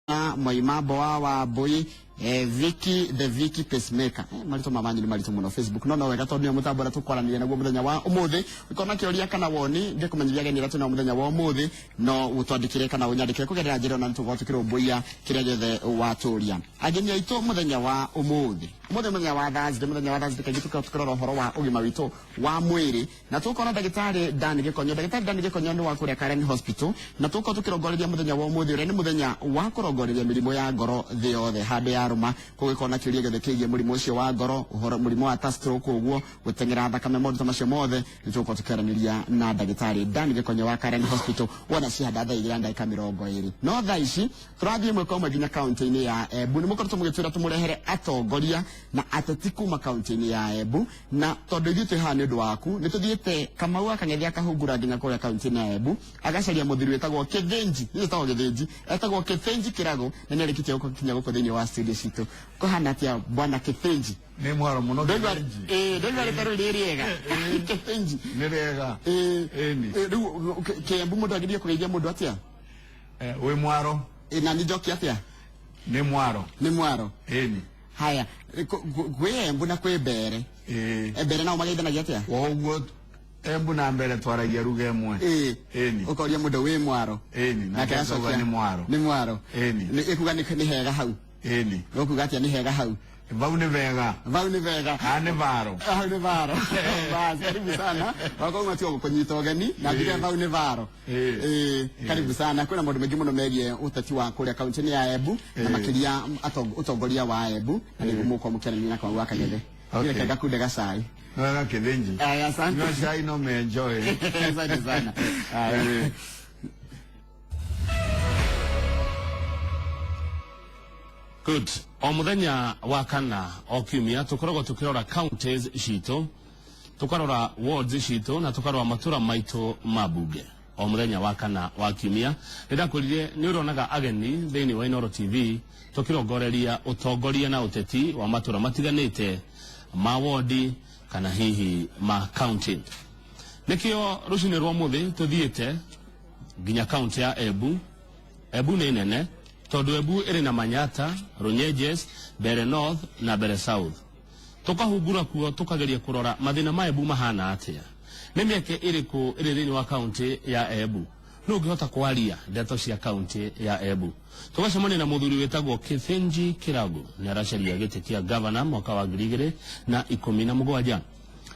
Moima Boa wa Boy Vicky the Vicky Pacemaker marito mamanyi ni marito muno Facebook no wega tondu mutambo na tukwaranire naguo muthenya wa umuthi ikona kioria kana woni ngikumenyithia geni ratu na muthenya wa umuthi no utwandikire kana unyandikire kugerera njira na ntugotukire boya kiria githe waturia ageni aitu muthenya wa umuthi muthenya wa Thursday kaji tukirora horo wa ugima witu wa mwiri na tukona dagitari Dan Gikonyo ni wa kuria Karen Hospital na tukirongoreria muthenya wa umuthi ure ni muthenya wa kurongoreria mirimo ya ngoro thi yothe hande ya ruma kugikona kiuria githe kigie murimo ucio wa ngoro uhoro murimo wa stroke uguo gutengera thakame maundu macio mothe nituko tukaraniria na dagitari Dan Gikonyo wa Karen Hospital wona cianda thaa 2:20 no thaa ici turathie mweko mwe nginya county-ini ya Embu ni mukoretwo mugitwira tumurehere atongoria na ateti kuma county-ini ya Embu na tondu ithuĩ ha nĩ ũndũ waku nĩ tuthiĩte Kamau akang'ethia kahungura nginya kũrĩa county-ini ya Embu agacaria mũthuri wetagwo Kithinji etagwo Kithinji Kirago na nĩ arĩkĩtie gũkinya gũkũ thĩinĩ wa studio citũ kũhana atĩa bwana Kithinji ni mwaro muno ndĩrĩ tarũ rĩrĩega Kithinji nĩ rĩega ni rĩu Kiambu mũndũ agĩrĩire kũgeithia mũndũ atĩa wĩ mwaro na nĩ njoki atĩa ni mwaro ni haya kwĩ Embu na kwĩ Mbere Mbere nao mageithanagia atĩa woguo Embu na Mbere twaragia ruga ĩmwe ni ũkoria mũndũ wĩ mwaro ni na kĩacoka nĩ mwaro ni ikuga nĩ hega hau ni ũkuga atĩa nĩ hega hau vau ni vega ni varo basi karibu sana wako unatio kunyita ogeni na bila vau ni varo karibu sana kuna maundu mengi muno megie utati wa kuria kaunti ya Embu na makiria utongoria wa Embu na nigumu mukiranira kwa waka gethe ile kaga kude gasai na Kithinji asante no shai no me enjoy asante sana Good. O muthenya wa kana o kiumia tukoragwo tukirora counties citũ tukarora wards citũ na tukarora matura maitũ mabunge o muthenya wa kana wa kiumia ndakwirire ni uronaga ageni thiini wa Inooro TV tukirongoreria utongoria na uteti wa matura matiganite ma ward kana hihi ma county nikio rucini rwa muthi tuthiite nginya county ya Embu ni nene tondu Embu iri na Manyata, Runyenjes, Mbere North na Mbere South. Tukahungura kuo tukageria kurora mathina ma Embu mahana atia. Nĩ mĩeke ĩrĩkũ ĩrĩ thĩinĩ wa county ya Embu. No ngĩhota kwaria ndeto cia county ya Embu. Tugacemania na mũthuri wetagwo Kithinji Kirago nĩ aracaria gĩtĩ kĩa governor mwaka wa 2017.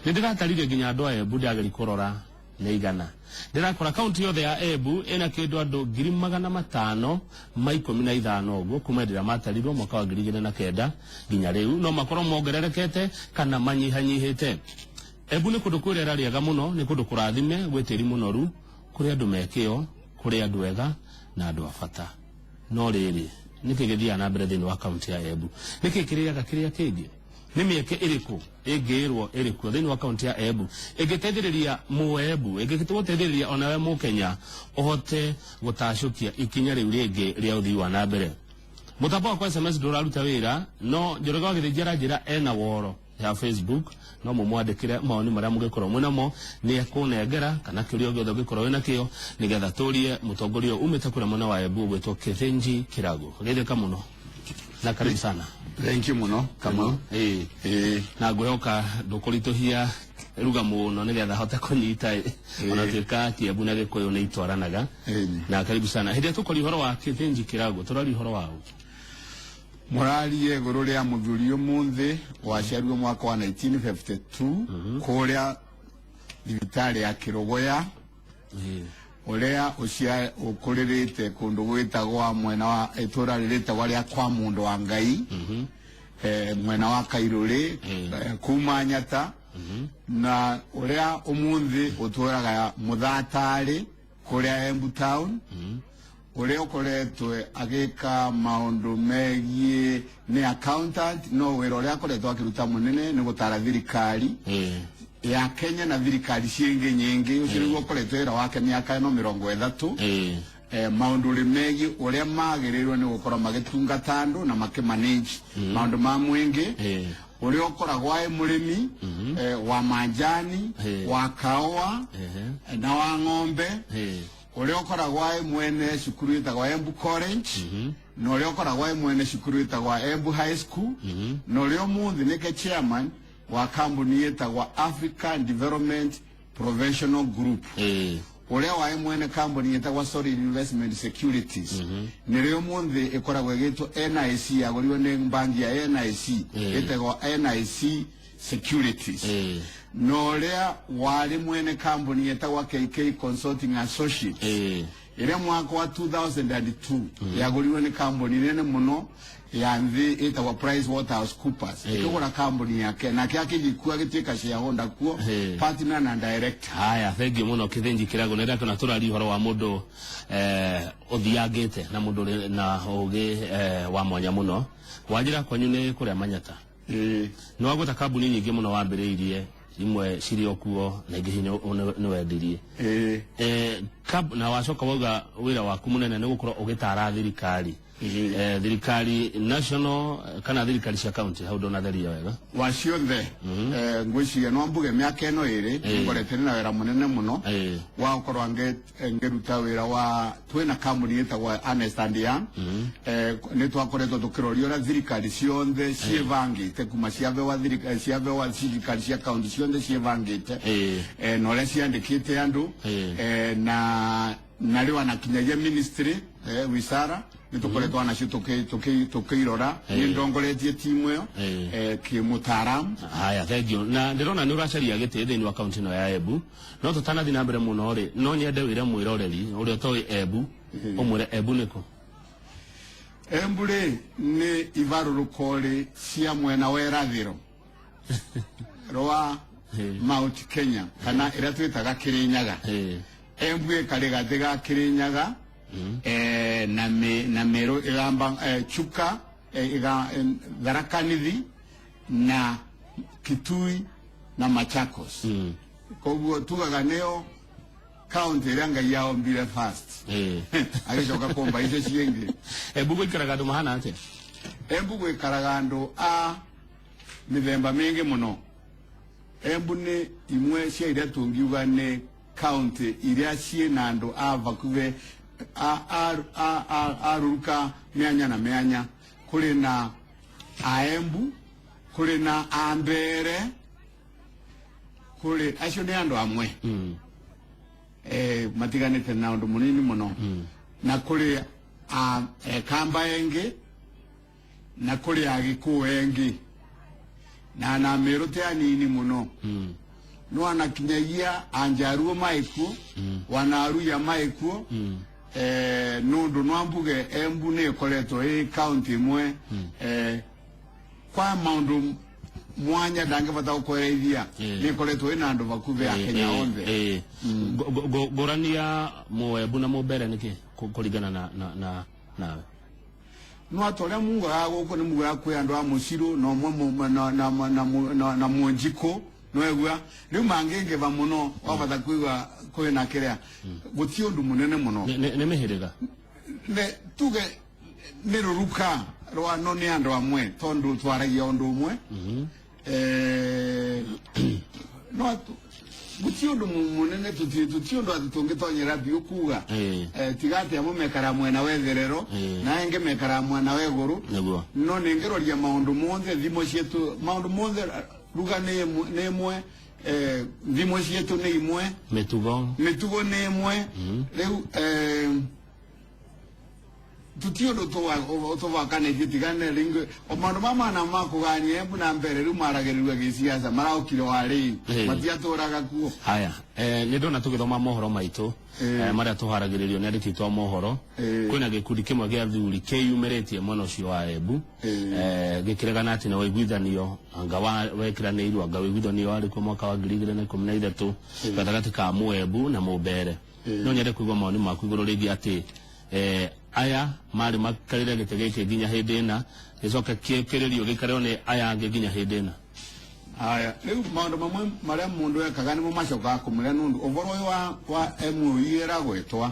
Nĩ ndĩratarire nginya andũ a Embu ndageri kurora nĩ igana. Ndirakora county yothe ya Embu ina kindu andu 515 uguo kuma ndira matarirwo mwaka wa 2009 nginya riu no makorwo mongererekete kana manyihanyihite. Embu ni kundu kwirera riega muno ni kundu kurathime gwitiri munoru kuri andu mekio kuri andu ega na andu afata no riri nikigithia na mbere thini wa county ya Embu nikikiriaga kiria kingi ni mieke iriku ingirwo iriku thini wa county ya Embu igiteithiriria muembu igiteithiriria onawe mu Kenya ohote gutacukia ikinya riu ringi ria uthii wa na mbere mutambo kwa SMS nduraruta wira no njoroga githijira njira ena woro ya Facebook no mumwandikire maoni maria mugikorwo mwinamo ni ekunengera kana kiurio giothe gikorwo wina kio nigetha turie mutongoria umite kure mwana wa Embu gwitwo Kithinji Kirago geithika muno na karibu sana. Thank you muno Kamau na ngwihoka ndukurituhia ruga muno nigetha hote kunyita ona tuika Kiambu na Gikuyu ni itwaranaga na karibu sana hĩndĩ tukori horo wa Kithinji Kirago turari horo wao murarie guru ria muthuri umuthi waciarirwo mwaka wa 1952 kuria thibitari ya Kirogoya uria ucia ukuririte kundu gwitagwa mwena wa itura ririte waria kwa mundu wa Ngai mwena wa Kairuri kuma Nyata na uria umuthi uturaga Muthatari kuria Embu town uria ukoretwe agika maundu megie ni accountant no wira uria akoretwo akiruta munene ni gutara thirikari ya Kenya na thirikari ciingi nyingi ucio ukoretwe wira wake miaka no 30 maundu rimegi uria magirirwo ni gukora magitungata andu na makimanage maundu ma mwingi uria ukoragwa e murimi wa manjani wa kawa na wa ng'ombe ule okoragwa mwene cukuru itagwa Embu College no ule okoragwa mwene cukuru itagwa Embu High School no ule omuthi nike chairman wa kambuni itagwa African Development Professional Group ule wa mwene kambuni itagwa Solid Investment Securities nile omuthi ikoragwa gitwa NIC agoriwe ne bangi ya NIC itagwa NIC Securities no lea wali mwene kambuni yetawa KK Consulting Associates ile mwaka wa 2002 yaguliwe ni kambuni nene muno yanthi itawa PricewaterhouseCoopers ikora kambuni yake na kyake gikuwa giteka shareholder kuo partner na director. Haya, thank you muno kithenji kirago nenda kana turari horo wa mundu othiagite na mundu na oge wa mwanya muno wajira kwanyu ni kuria manyata no wagota kambuni nyingi muno wambiriirie imwe cirio kuo na ingi hinya ni wendirie na wacoka wauga wira waku munene ni gukorwo ugitara thirikari thirikari national kana thirikari cia county how do na theria wega waciothe ngwiciria no mbuge miaka eno iri ngorete na wira munene muno wa ukorwo ngeruta wira wa twina kambuni itagwa Ernst & Young ni twakoretwo tukirorio na thirikari cionthe cievangite kuma ciave wa thirikari cia county cionthe cievangite no le ciandikite andu na riwa na kinyagia ministry wisara nitukoretwo nacio tukirora ni ndongoretie timu yo kimutaram. Haya, thank you. Na ndirona ni uracaria gite thini wa county no ya Embu no tutanathi na mbere muno ri no nyende wire mwiroreri uri otoi Embu umure Embu niko Embu ri ni ivarurukori cia mwena wa irathiro roa Mount Kenya kana ira twitaga Kirinyaga Embu ikari gathiga Kirinyaga na mero igamba chuka Tharaka-Nithi na Kitui na Machakos koguo tugaga neo county ranga yao mbire fast agicoka komba ice ciengi Embu gwikaraga andu mahana ate Embu gwikaraga andu a mithemba mingi muno Embu ni imwe cia iria tungiuga ni county iria ciina andu a vakuve aruka mianya na mianya kuri na Embu kuri na Ambere kuri acio ni andu amwe matiganite na undu munini muno na kuri Kamba engi na kuri Agikuyu engi na Meru anini muno no anakinyagia Anjaruo maikuo Wanaruya maikuo nundu nwambuge Embu ni koleto county mwe kwa maundu mwanya ndangivata gukoreithia ni koleto ina andu bakuve ya Kenya onthe gorania Embu na Mbere niki kuringana na no atore mungu aguko ni mungu yakwe andu a Musiru no mwe na Mwanjiko no egwa riu mangenge ba muno wabata kuiga kwina kiria guti undu munene muno ne mehirega ne tuge ne ruruka rwa no ni andu amwe tondu twaragia undu umwe no guti undu munene tuti undu atutungitonyera biukuga tigati amo mekara mwena wetherero na enge mekara mwena weguru no ningeroria maundu monthe thimo cietu maundu monthe ruga ni imwe thimo cietu ni imwe mitugo ni imwe riu tutiondo tuvakane gitigane ringo omandu mamana makuganie Embu na Mbere riu maragerirwe gisiasa maraukire wari matiatoraga kuo. Haya ni ndona tugithoma mohoro maitu maria tuharagiririo ni andikitwo mohoro kwina gikundi kimwe gia thuri kiyumiretie mwena ucio wa Embu gikiregana ati na waiguithanio anga wekiraniirwo anga waiguithanio ari ku mwaka wa 2013 gatagati ka Embu na Mbere no nyende kuigwa maoni maku iguru rigi ati aya mari makarire gitege kiginya hindina gicoka kiekererio gikareo ni aya ange ginya hindina. Aya riu maundu mamwe maria mundu ekaga ni macoka kumira nundu uvoro wa Embu yera gwetwa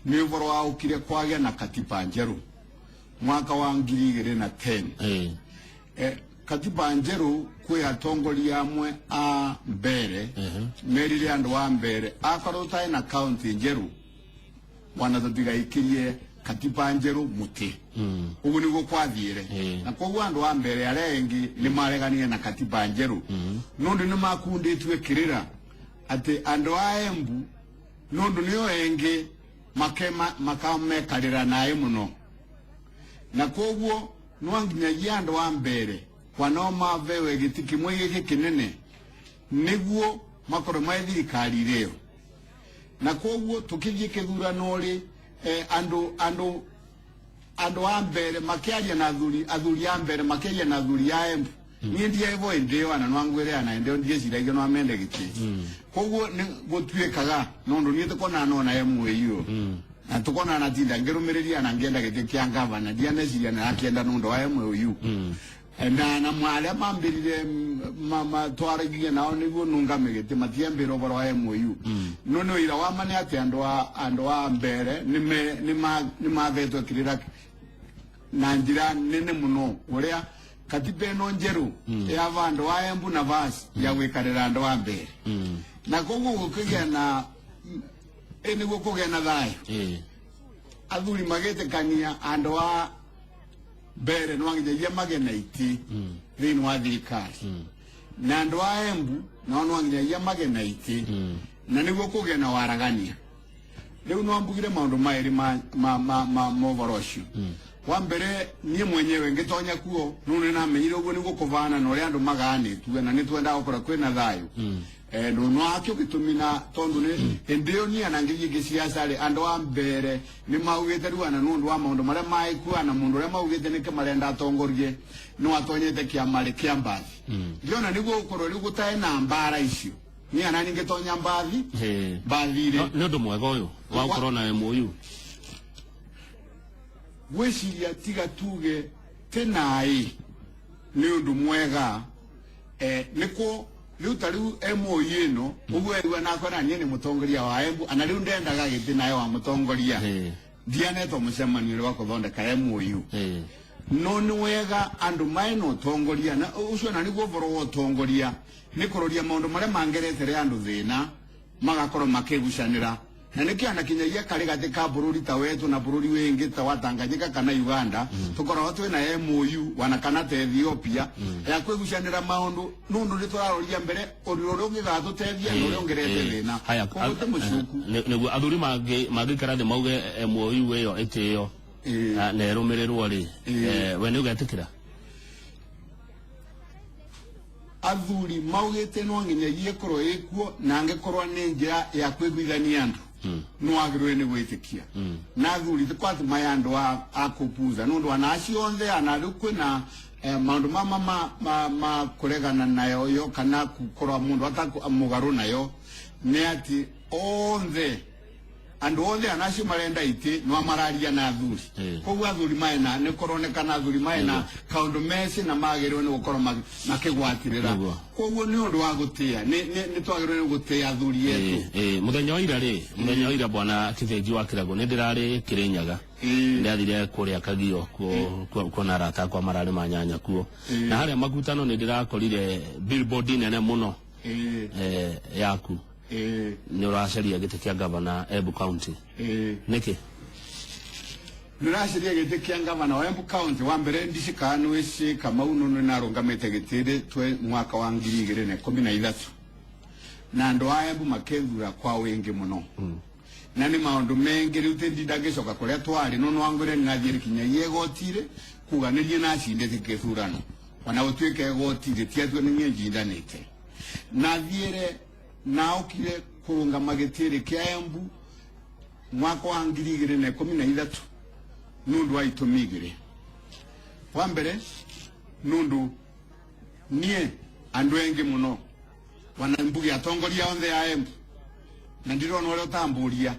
ni uvoro wa ukire kwagia na katiba njeru mwaka wa 2010 katiba njeru kwi atongoria amwe a Mbere merire andu wa Mbere akorwo tai na county njeru wanatutigaikĩrie katiba njerũ mũtĩ ũguo nĩguo kwathiĩre na koguo andũ a mbere arĩa engĩ nĩ mareganie na katiba njerũ nũndũ nĩ makundĩtue kĩrĩra atĩ andũ a Embu nũndũ nĩo engĩ makamekarĩra naĩ mũno na koguo no nginyagia andũ a mbere kwanao mavewe gĩtĩ kĩmwe gĩkĩ kĩnene nĩguo makorwo me thirikari ĩyo na koguo tũkĩthiĩ kĩthurano rĩ andũ a mbere makĩaria na athuri a mbere makĩaria na athuri a Embu niĩ ndiaigua ndĩo ana no ngwĩre ana ndĩo ndieciragia no amende gĩtĩ koguo nĩ gũtuĩkaga nondũ niĩ tũkona nona MOU na tũkona na tinda ngĩrũmĩrĩria na ngĩenda gĩtĩ kĩa ngavana ndianeciria na akĩenda nondũ wa MOU na mwarĩa mambĩrire matwaragia nao nĩguo nungame gĩtĩ matiambĩra ũhoro wa MOU no nĩ ũira wa ma nĩ atĩ andũ a mbere nĩ mathetwo kĩrĩra na njĩra nene mũno ũrĩa katiba ĩno njerũ yava andũ a Embu na vasi ya gwĩkarĩra andũ a mbere na koguo gũkĩgĩa na nĩguo kũgĩa na thayũ athuri magĩtĩkania andũ a mbere no nginyagia magĩe na itĩ thĩinĩ wa thirikari na andũ a Embu no nginyagia magĩe na itĩ na nĩguo kũgĩa na waragania rĩu no mbugire maũndũ maĩrĩ ma ũhoro ũcio wa mbere niĩ mwenyewe ngĩtonya kuo no nĩ namenyire ũguo nĩguo kũvana na ũrĩa andũ maganĩtue na nĩ twendaga gũkorwo kwĩna thayũ no akĩo gĩtũmi na tondũ nĩ hĩndĩ ĩyo niĩ na ngĩthiĩ gĩciaca rĩ andũ a mbere nĩ maugĩte rĩu ana nĩ ũndũ wa maũndũ marĩa maĩkua na mũndũ ũrĩa maugĩte nĩke marenda atongorie no atonyete kĩama kĩa mbathi ndiona nĩguo gũkorwo rĩu gũtarĩ na mbara icio niĩ ana ngĩtonya mbathi mbathi-rĩ nĩ ũndũ mwega ũyũ wa gũkorwo na MOU gwĩciria tiga tuge tenaĩ nĩ ũndũ mwega nĩkuo rĩu ta rĩu MOU ĩno ũguo erua nakora niĩ nĩ mũtongoria wa Embu ana rĩu ndendaga gĩtĩ nayo wa mũtongoria ndianetwo mũcemanio wa gũthondeka MOU no nĩ wega andũ maĩna ũtongoria na ũcio na nĩguo ũhoro wa ũtongoria nĩ kũroria maũndũ marĩa mangeretere andũ thĩna magakorwo makĩgucanĩra na nĩkĩo anakinyagia karĩ gatĩ ka bũrũri ta wetu na bũrũri wĩngĩ ta wa Tanganyika kana Uganda tũkoragwo twĩna MOU wana kana ta Ethiopia ya kwĩgucanĩra maũndũ nũndũ nĩ tũraroria mbere ũrĩa ũngĩgatũteithia na ũrĩa ũngĩrete thĩna nĩguo athuri mangĩikara thĩ mauge MOU ĩyo ĩtĩyo na ĩrũmĩrĩrwo rĩ we nĩ ũgetĩkĩra athuri maugĩte no nginyagia korwo ĩkuo na angĩkorwo nĩ njĩra ya kwĩguithania andũ no agĩrĩirwo nĩ gwĩtĩkia na athuri tikwati maya andũ a kũpuza nũndũ ana acio othe ana rĩu kwĩna maũndũ ma kũregana nayo yo kana gũkorwo mũndũ atamũgarũ nayo nĩ atĩ othe andũ othe ana acio marenda itĩ no mararia na athuri koguo athuri maena nĩ kũronekana athuri maena kaũndũ meci na magĩrĩirwo nĩ gũkorwo makĩgwatirĩra koguo nĩ ũndũ wa gũtĩa nĩ twagĩrĩirwo nĩ gũtĩa athuri yetu mũthenya wa ira rĩ mũthenya wa ira bwana Kĩthĩnji wa Kĩrago nĩ ndĩrarĩ Kĩrĩnyaga ndathire kũrĩa Kagio kuona arata akwa mararĩ manyanya kuo na harĩa makutano nĩ ndĩrakorire billboard nene mũno yaku nĩ ũracaria gĩtĩ kĩa gavana Embu County nĩkĩ nĩ ũracaria gĩtĩ kĩa gavana wa Embu County wa mbere ndicikanu ici Kamau nĩ narũngamĩte gĩtĩ mwaka wa 2013 na andũ a Embu makethura kwa wĩingĩ mũno na nĩ maũndũ mengĩ rĩu ndagĩcoka kũrĩa twarĩ no wangwĩre nĩ nathiĩ kinyagia igoti-rĩ kuganĩrie na acindĩte gĩthurano ona gũtuĩka igoti rĩtiatua nĩ niĩ njindanĩte nathiĩre na okire kũrũngama gĩtĩ kĩa Embu mwaka wa 2013 nũndũ wa itũmi igĩrĩ wa mbere nũndũ niĩ andũ engĩ mũno wana mbugi atongoria othe ya Embu na ndirona ũrĩa ũtambũria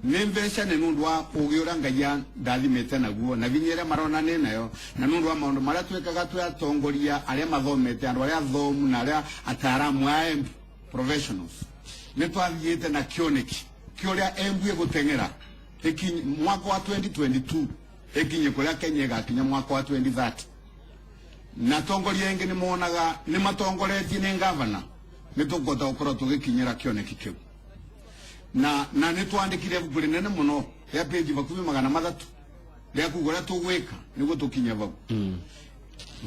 nĩ mbeca nĩ nũndũ wa ũgĩ ũrĩa Ngai ndathimĩte naguo na vinyere marona nĩ nayo na nũndũ wa maũndũ marĩa twĩkaga twĩ atongoria arĩa mathomete andũ arĩa athomu na arĩa ataaramu a Embu professionals nĩ twathiĩte na kĩoneki kĩũrĩa Embu ĩgũteng'era mwaka wa 2022 ĩkinye kũrĩa Kenya ĩgakinya mwaka wa 2030 na atongoria aingĩ nĩ monaga nĩ matongoretie nĩ gavana nĩ tũkũhota gũkorwo tũgĩkinyĩra kĩoneki kĩu na nitwandikire bukuri nene muno ya page 300 ya kugora tugweka niguo tukinya bagu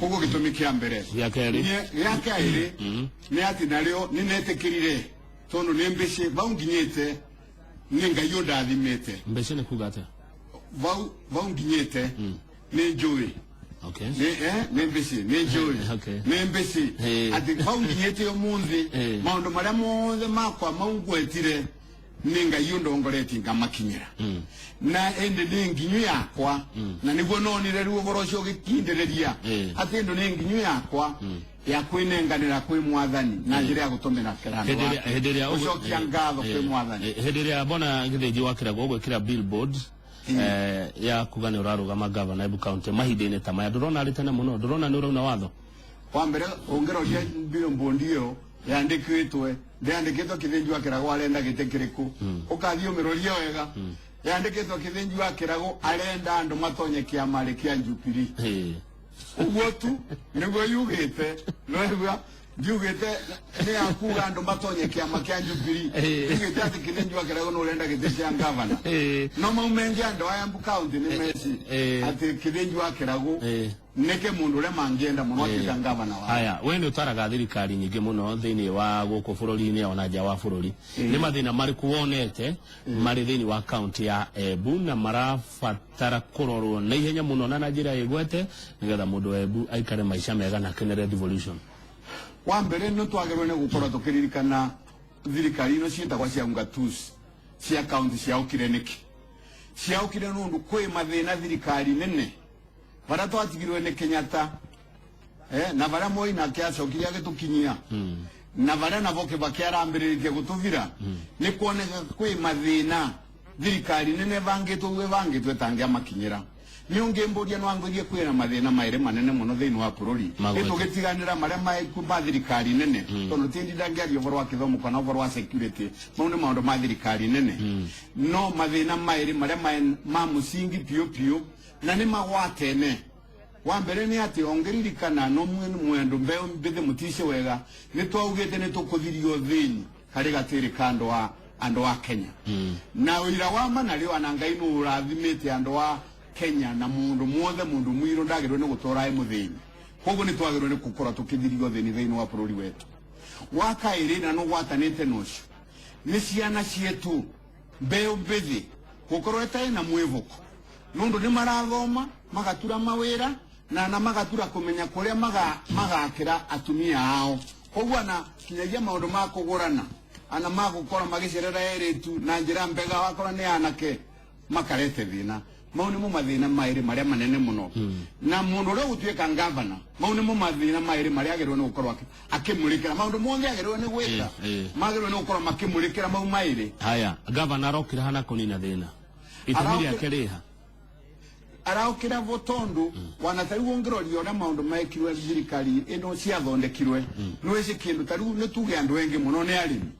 kogo gitumikia mbere ya keri ni ati nario ni netekirire tono nembeshe baunginyete ninga yoda thimete mbeshe ne kugata baunginyete ne joy okay nembeshe ne joy okay nembeshe ati baunginyete yo munzi maundo maria monze makwa maungwetire ninga yundongoreti ngamakinyira na ende ninginyu yakwa na niguo nonire ruo gorocio gikindereria ati ndo ninginyu yakwa ya kwinenganira kwi mwathani na njira ya gutumira kirando hederia ucokia ngatho kwi mwathani hederia bona githinji wakira gogo kira billboard ya kugane urarugama governor Embu County mahidene tamaya ndurona ari tena muno ndurona ni urauna watho wa mbere ongeroria billboard iyo yandikitwe ndandikitwe kithinji wakirago arenda gitekiriku ukathio miroria wega yandikitwe kithinji wakirago arenda andu matonye kiamari kia njupiri uguo tu niguo yugite niguo yugite ni akuga andu matonye kiama kia njupiri yugite ati kithinji wakirago no urenda gitishia ngavana no maumengi andu aya Embu County ni mesi ati kithinji wakirago neke mundu ule mangienda muno akita ngavana wa haya wende utaraga thirikari nyingi muno thiini wa guku bururi-ini ona nja wa bururi ni mathina mariku wonete mari thiini wa county ya Embu na marabatara kurorwo na ihenya muno na njira igwete nigetha mundu wa Embu aikare maisha mega na kenere devolution wa mbere no twagirwe ne gukorwo tukiririkana thirikari ino ciitagwa cia ungatuzi cia county cia ukireniki cia ukire nundu kwi mathina thirikari nene bara twatigirwe ne Kenyatta na bara moi na kiacokiria gitukinyia na bara na boke bakiarambiririe gutuvira ni kuoneka kwi mathina thirikari nene bangitwe tangia makinyira ni ungemboria no angorie kwira mathina maire manene muno thiini wa bururi itugitiganira maria maikuba thirikari nene tono tindi dangiario boro akithomo kana boro wa security maundu maundu ma thirikari nene no mathina maire maria ma musingi pio na ni magwatene wa mbere ni ati ongeririkana no mwendo mbeo mbithe mutishe wega ni twaugite ni tukuthirio thiini kari gatiri kando wa andu wa Kenya na wira wa mana rio anangai no urathimite andu wa Kenya na mundu muothe mundu mwiro ndagirwe ni gutora muthini koguo ni twagirwe ni gukora tukithirio thiini wa bururi wetu wa kairi na no gwatanite nocio ni ciana cietu mbeo mbithe gukorwo etai na mwivuko nundu ni marathoma magatura mawira na magatura kumenya kuria magakira atumia ao koguo na kinyagia maundu ma kugurana ana magukora magicerera eritu na njira mbega wakora ni anake makarete thina mauni mu mathina mairi maria manene muno na mundu ule gutuika ngavana mauni mu mathina mairi maria agirwe ni gukorwa akimurikira maundu monge agirwe ni gwika magirwe ni gukorwa makimurikira mau mairi haya gavana rokira hana kunina thina itumiri akiriha araukira votondo wanatari wongerorio na maundu maikirwe thirikari ino ciathondekirwe nwese kindu tariu ni tuge andu engi muno ni arimi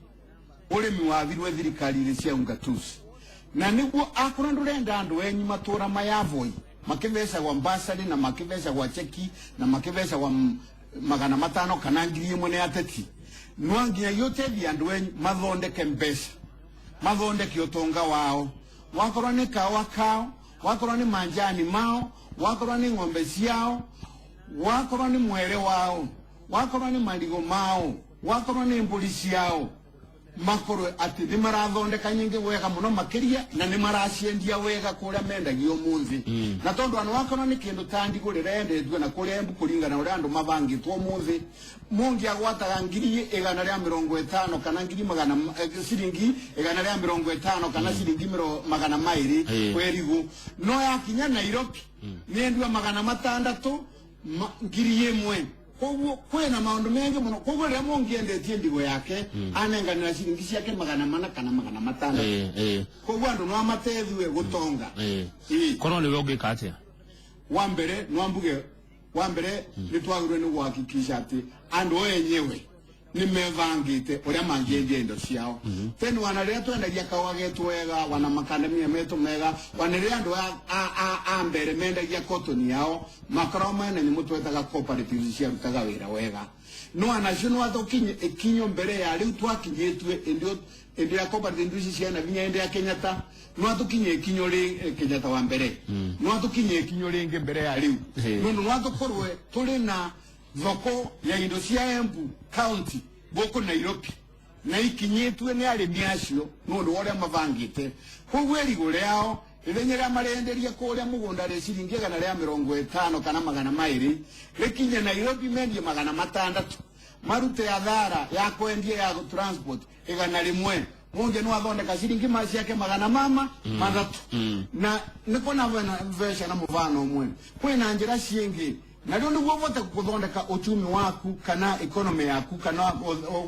urimi wathirwe thirikari ri cia ungatuzi na niguo akora ndurenda andu enyi matura mayavoi makivesa kwa mbasari na makivesa kwa cheki na makivesa kwa 500 kana 1000 ni ateti nwangia yote thi andu enyi mathondeke mbesa mathondeke utonga wao wakora ni kawa kao wakora ni manjani mao wakora ni ng'ombe ciao wakora ni mwere wao wakora ni marigo mao wakora ni mburi ciao makoro ati ni marathondeka nyingi wega muno makiria na ni maraciendia wega kuria mendagio munthi na tondu anu wakora ni kindu tandi gurira endetwe na kuria Embu kuringana uria andu mabangitwo munthi mungi agwataga 150 kana ciringi 150 kana ciringi 200 kwerigu no yakinya Nairobi ni endwa 600 1,000 koguo kwena maundu mengi muno koguo ria mongiendetie ndigo yake anenganira ciringi ciake 400 kana 500 koguo andu no amatethwe gutonga kono ni wogika atia wa mbere ni twagirwe ni guhakikisha ati andu enyewe nimevangite uria mangiendia indo ciao tena wanaria twendagia kawa getu wega wana makandamia metu mega wanaria andu a mbere mendagia cotton yao makaro mene ni mutwetaga cooperatives cia rutaga wira wega no anaciono athokinye ikinyo mbere ya riu twakinyetwe indio ya cooperative cia na vinya ende ya Kenyatta no atukinye ikinyo ri Kenyatta wa mbere no atukinye ikinyo ringi mbere ya riu no atukorwe turi na thoko ya indo cia Embu County goko Nairobi na ikinyetwe ni arimi acio no ndo oria mavangite koguo erigure yao ithenyera marenderia kuria mugunda ri ciringi 150 kana 200 rikinye Nairobi mendie 600 marute athara ya kwendia ya transport 100 munge no athondeka ciringi maciake 300 na niko na vesha na muvano umwe kwina njira ciingi na ndio niguo vote kuthondeka uchumi waku kana economy yaku kana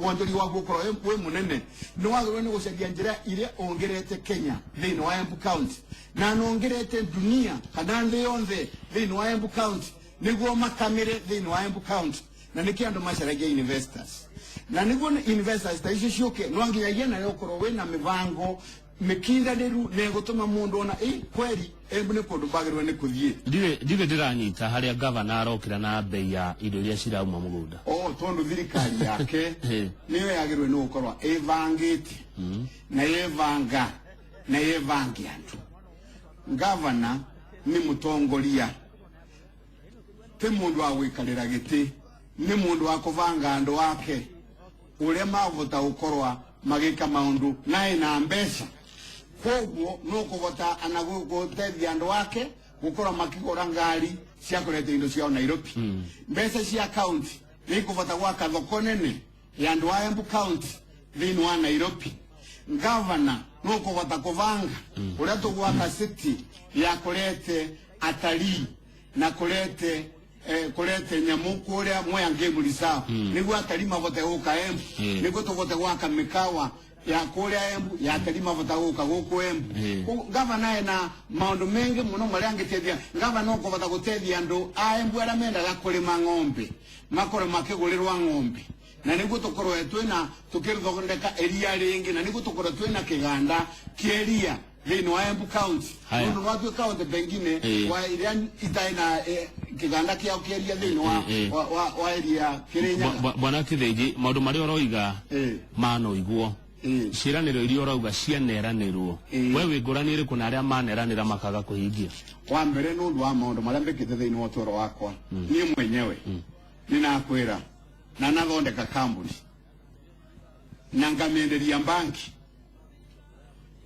wonjori waku ukoro we munene no wagirwe ni gucendia njira ile ongerete Kenya thini wa Embu County na nongerete dunia kana nthi yonthe thini wa Embu County niguo makamire thini wa Embu County na niki andu macaragia investors na niguo investors ta icio cioke no nginyagia na ukoro we na mivango mikindaniru negutuma mundu ona kweli Embu ni kundu bagirwe ni kuthie ndive ndiranyita haria governor arokira na bei ya indo iria cirauma mugunda tondu thirikari yake niyo yagirwe ni gukorwa evangite na evanga na evangia andu governor ni mutongoria te mundu wa gwikarira giti ni mundu wa kuvanga andu wake uria mavota gukorwa magika maundu na ina mbeca koguo no kuvota anagutethia andu wake gukorwa makigura ngari cia kureta indo ciao Nairobi mbeca cia county ni kuvota gwaka thoko nene ya andu a Embu County thini wa Nairobi governor no kuvota kuvanga uria tugwaka city ya kurete atalii na kurete nyamu kuria moya game reserve niguo atalii mavote guka Embu niguo tuvote gwaka mikawa ya kuria Embu ya atalii mavote guka guku Embu governor na maundu mengi muno maria angitethia governor no kuvota gutethia andu a Embu aria mendaga kurima ng'ombe makore makigurirwa ng'ombe na niguo tukorwe twina tukirithondeka eria ringi na niguo tukorwe twina kiganda kieria thini wa Embu County ndu watu county pengine wa iria itaina kiganda kiao kieria thini wa eria Kirinya bwana Kitheji maundu maria oroiga mano iguo ciraniro iria orauga cianeranirwo we wingurani iri kuna aria maneranira makaga kuhingia wa mbere nundu wa maundu maria mbikite thini wa utoro wakwa ni mwenyewe ninakwira na nathondeka kambuni na ngamenderia banki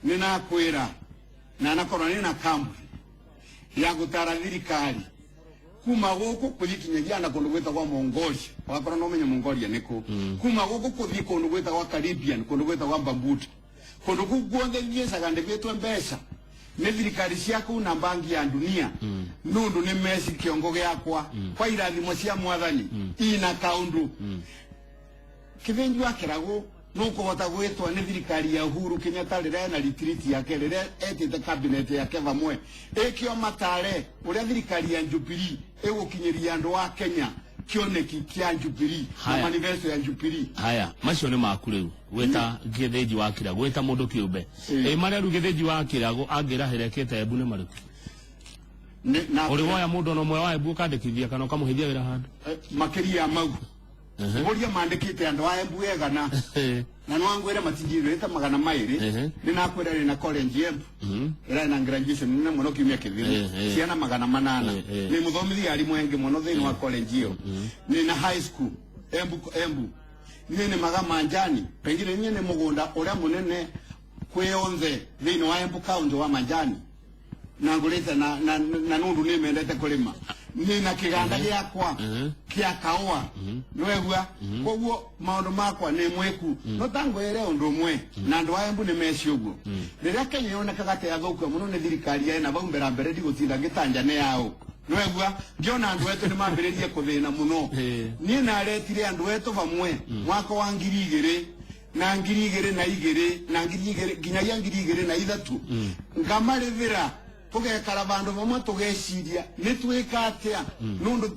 ninakwira na nakorwo nina kambuni ya gutara thirikari kuma guku kuthikinyagia na kundu gwitagwa Mongolia wakorwo no menye Mongolia niku kuma guku kuthi kundu gwitagwa Caribbean kundu gwitagwa Bambuta kundu gukuonde thiecaga ndivitwe mbeca ni thirikari ciaku na banki ya dunia nundu ni meci kiongo giakwa kwa irathimo cia mwathani ina kaundu Kithenji wa Kirago no kuvota gwitwa ni thirikari ya Uhuru Kenyatta riria na retreat yake riria etite cabinet yake vamwe ikio matare uria thirikari ya Jubilee igukinyiria andu wa Kenya kioneki kia Jubilee na manifesto ya Jubilee haya macio ni maku riu gweta Githenji wa Kirago gweta mundu kiumbe maria ru Githenji wa Kirago angiraherekete Embu ni mariku uri woya mundu no mwe wa Embu kandikithia kana kamuhithia wira handu makiria mau Boria mandikite andu a Embu egana na no angwira matinjireta 200 ninakwira na college Embu ira na graduation nina muno kimya kithiri ciana 800 ni muthomithia ari mwenge muno thini wa college iyo ni na high school Embu ni Manjani pengine ni mugunda uria munene kwionthe thini wa Embu County wa Manjani na nguleta na nundu ni mendete kulima ni na kiganda giakwa kia kaua nwegwa koguo maundu makwa ni mweku no tangwere undu mwe na andu a Embu ni meci uguo riria Kenya yonekaga ta yathuka muno ni thirikari ya na baumbera mbere ndigutinda ngitanja ne yao nwegwa ngiona andu etu ni mambiririe kuthina muno ni na aretire andu etu vamwe mwaka wa 2000 na 2002 na 2002 nginyagia 2003 ngamarithira tugekara bandu bamwe tugeciria nitwika atia nundu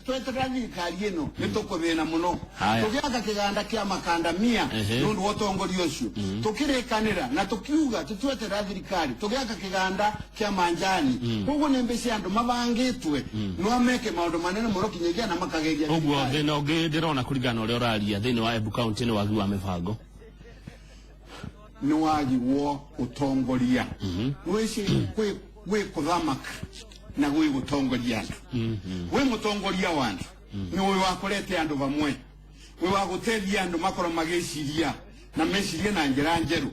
twetera thirikari ino nitukuthina muno tugiaka kiganda kia makandamia nundu wotongoria ucio tukirikanira na tukiuga tutwetera thirikari tugiaka kiganda kia manjani koguo ni mbeca andu mabangitwe no ameke maundu manene muno kinyagia na makageria uguo thina ungi ndirona kuringana uria uraria thini wa Embu County ni wagi wa mibango ni wagi wo utongoria wisi gwe kuthamaka na gwe gutongoria andu gwe mutongoria wandu ni uyu wakorete andu bamwe we wa gutethia andu makoro magiciria na mecirie na njira njeru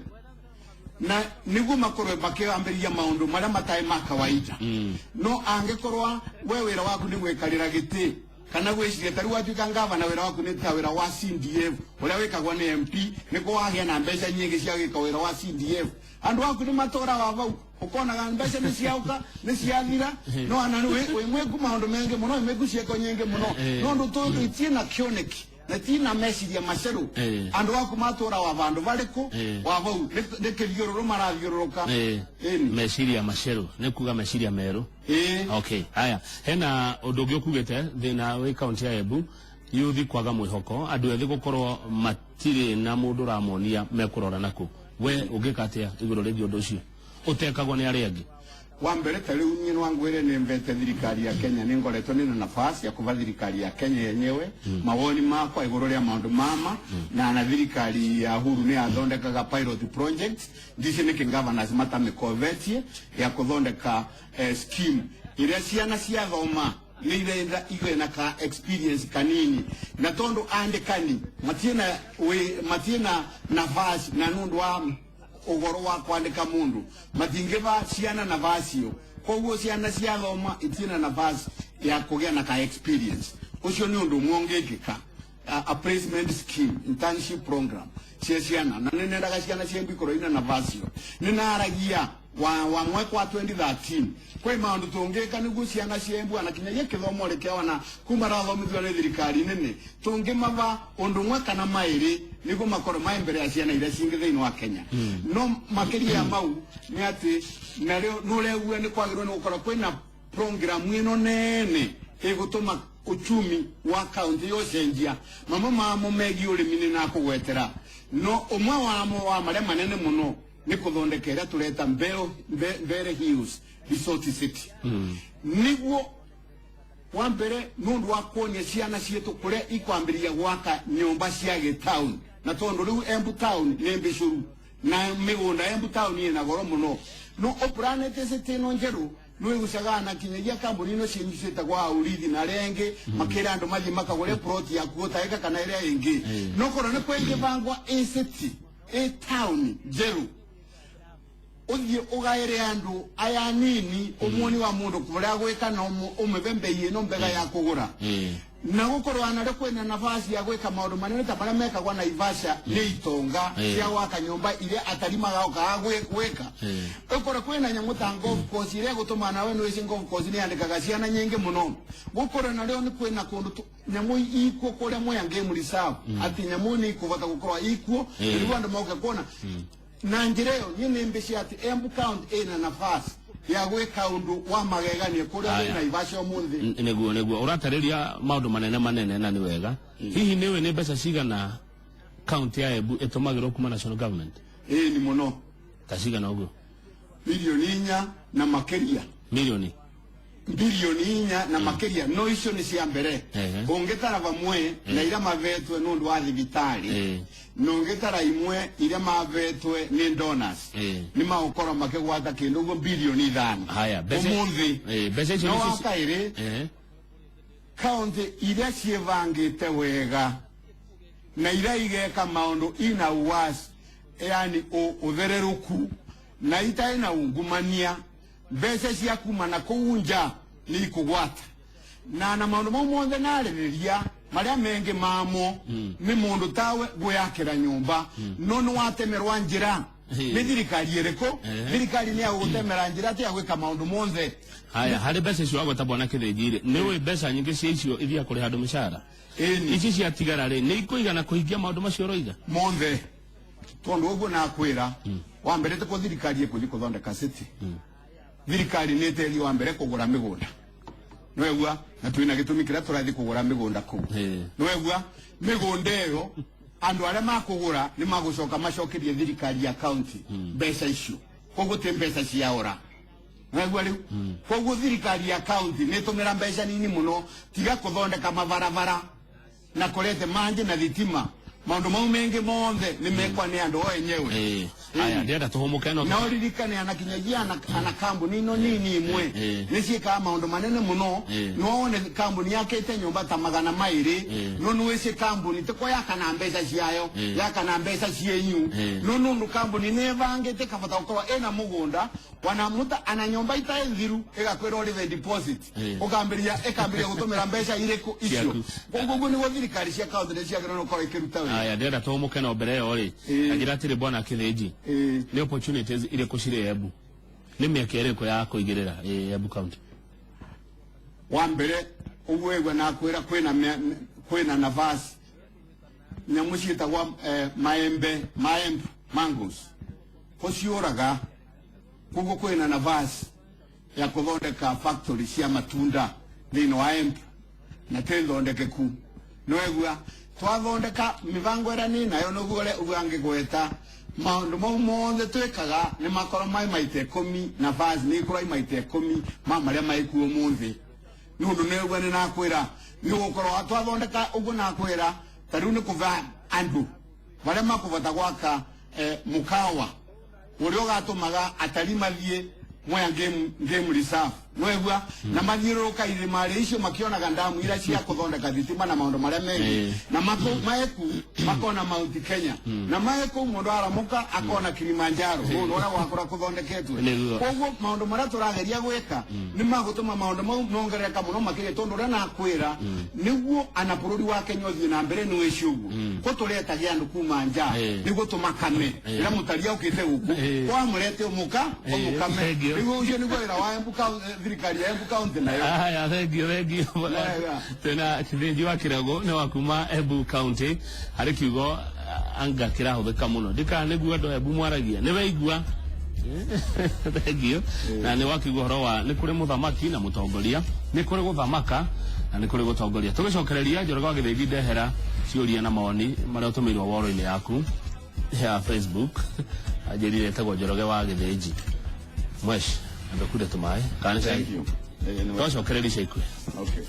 na niguo makorwe bakiambiria maundu maria matai ma kawaida no angekorwa we wira waku ni gwekarira giti kana gwiciria tari watuika ngava na wira waku ni ta wira wa CDF uria wikagwa ni MP niko wagia na mbeca nyingi cia gwika wira wa CDF andu waku ni matora wa vau ukona mbeca ni ciauka ni ciathira no anani we mweku maundu mengi muno imegu cieko nyingi muno no ndu tu itina kioneki na tina meciria maceru andu waku matora wa vandu bariku wa vau nikiriororo marathiororoka meciria maceru nikuga meciria meru okay haya hena undu ungi ukugite thina wi county ya Embu yuthi kwaga mwihoko andu ethi gukorwo matire na mundu ramonia mekurora naku we ugikatia iguru rigi undu ucio utekagwa ni ari angi wa mbere tari unyini wangu ere ni mbete thirikari ya Kenya ni ngoretwo ni nafasi ya kuva thirikari ya Kenya yenyewe mawoni makwa iguru ria maundu mama na thirikari ya huru ni athondekaga pilot project ndici ni governors matamekovetie ya kuthondeka scheme iria ciana cia thoma nirenda igena ka experience kanini na tondu andikani matiena nafasi na nundu wa ugoro wa kwandika mundu matingeva ciana nafasi yo koguo ciana cia thoma itina nafasi ya kugia na ka experience ucio ni undu mwongekeka a placement scheme internship program ciana na nendaga ciana ciembi koro ina nafasi yo ninaragia wa mwaka wa 2013 kwa maundu tungeka ni guciana ciembu anakinya gikithomo rikiwa na kuma rathomithwa ni thirikari nene tungimava undu mwaka na mairi nigo makoro maimbere ya ciana ira cingi thiini wa Kenya no makiria ya mau ni ati na leo no lewe ni kwagirwo ni gukora kwina program ino nene igutuma uchumi wa county yo cenjia mamo megi urimini na kugwetera no umwe wa maria manene muno ni kuthondekera tureta mbere hills resort city niguo wa mbere nundu wa kuonia ciana cietu kuria ikwambiria gwaka nyumba cia gitown na tondu riu Embu town ni mbicuru na migunda Embu town ina goro muno no opranete city no njeru no igucaga na kinyagia kambuni no cinyicite gwa urithi na renge makira andu mathi makagore plot ya kuotaika kana iria ingi no koro ne kwenge bangwa city town njeru uthie ugaire andu aya nini umwoni wa mundu kuria gwika no umebembeiye no mbega ya kugura na gukorwo anare kwena nafasi ya gwika maundu manene ta bara mekagwa na Ivasha ni itonga cia waka nyumba ile atarimaga oka gwika ukora kwena nyamu ta golf course ile gutuma nawe no isi golf course ni andikaga ciana nyingi muno gukorwo na leo ni kwena kundu nyamu ikuo kuria moya game reserve ati nyamu ni kuvata gukorwo ikuo ili wandu mauke kuona na njireo nyine mbici ati Embu County ina nafasi ya gwika undu wa magegania kuria na Ivasha muthi neguo uratariria maundu manene na ni wega hihi niwe ni mbeca cigana county ya Embu itumagirwo kuma national government ni muno ta cigana uguo milioni 4 na makeria milioni bilioni 4 na makeria no icio ni cia mbere ungetara vamwe na ira mavetwe nundu wa thibitari nungetara imwe ira mavetwe ni donors ni maukoro makigwata kindu go bilioni 5 haya umuthi bese icio no akaire county ira cievangite wega na ira igeka maundu ina uwasi yani uthereruku na itaina ungumania bese cia kuma na kuunja ni kugwata na maundu mothe naririria maria mengi mamo ni mundu tawe gwakira nyumba no no watemerwa njira ni thirikari iriko thirikari ni agutemera njira tia gwika maundu mothe haya hari bese cio agweta bwana kithijire niwe besa nyingi cia icio ithia kuri handu mishara ici cia tigara ri ni ikuigana kuhingia maundu macio roiga mothe tondu uguo na kwira wa mbere te ko thirikari ikuthi kuthondeka city thirikari nä teri wa mbere kå gå ra mä gå nda nwegua na twä na gä tå mi kä rä a tå rathi kå gå ra mä gå nda kå nwegua mä gå nda ä yo andå arä a makå gå ra nä magå coka macokerie thirikari ya kaunti mbeca icio koguo tä mbeca ciaora nwegua rä u koguo thirikari ya kaunti nä tå mä ra mbeca nini må no tiga kå thondeka mabarabara na kå rete manjä na thitima maundu mau mengi monthe ni mekwa ni andu o enyewe aya ndenda tuhumuke no na uririkane anakinyagia ana kambuni ino nini imwe niciika maundu manene muno no one kambuni yake ite nyumba ta magana mairi no nuici kambuni tiko yakana mbeca ciayo yakana mbeca cienyu no nu kambuni nevangite kabata ukorwa ena mugunda wana muta ana nyumba ita thiru igakwira uri the deposit ukambiria gutumira mbeca iriku icio kongo ni thirikari cia kaunti cia gero no kwa ikiruta we aya ndenda tuhumuke no mbere yo ri agira atiri bwana Kithinji ni opportunities ile kushire Embu ni miaka iriko ya kuigirira Embu county wa mbere ubwegwa na kwira kwina nafasi nyamushita kwa maembe mangos kosiuraga kugo kwina nafasi ya kuthondeka factory cia matunda thino wa Embu na tendondeke ku noegwa twathondeka mibango era ni nayo no gure ugange gweta maundu mau monthe twikaga ni makoro mai maite 10 na vazi ni kura maite 10 maria maiku umuthi nundu negwa ni nakwira ni gukoro atwathondeka ugu nakwira tariu ni kuva andu baria makuvata gwaka mukawa urio gatumaga atari mathie moya game reserve noegwa na mathiruruka irima icio makionaga ndamu ira cia kuthondeka thitima na maundu maria mengi na maeku makona Mount Kenya na maeku mundu aramuka akona Kilimanjaro mundu ora wakora kuthondeketwe koguo maundu maria turageria gweka ni magutuma maundu mau nongereka muno makire tondu ria nakwira niguo ana bururi wa Kenya uthie na mbere ni wiciugu ko turetagia andu kuma nja niguo tumakame ira mutaria ukite guku kwa murete umukame niguo ucio niguo ira wa Embu thirikari ya Embu county nayo aya thank you tena Kithinji wa Kirago ni wakuma Embu county hari kiugo anga kirahuthika muno ndika niguo andu Embu mwaragia ni weigua thank you na ni wakigwa horo wa ni kuri muthamaki na mutongoria ni kuri guthamaka na ni kuri gutongoria tugicokereria Njoroge wa Githinji ndehera ciuria na maoni maria utumirwo woro-ini yaku ya Facebook ajirire tego Njoroge wa Githinji mwesh ndo kude tumaye kanisa thank you tosho kereli shekwe okay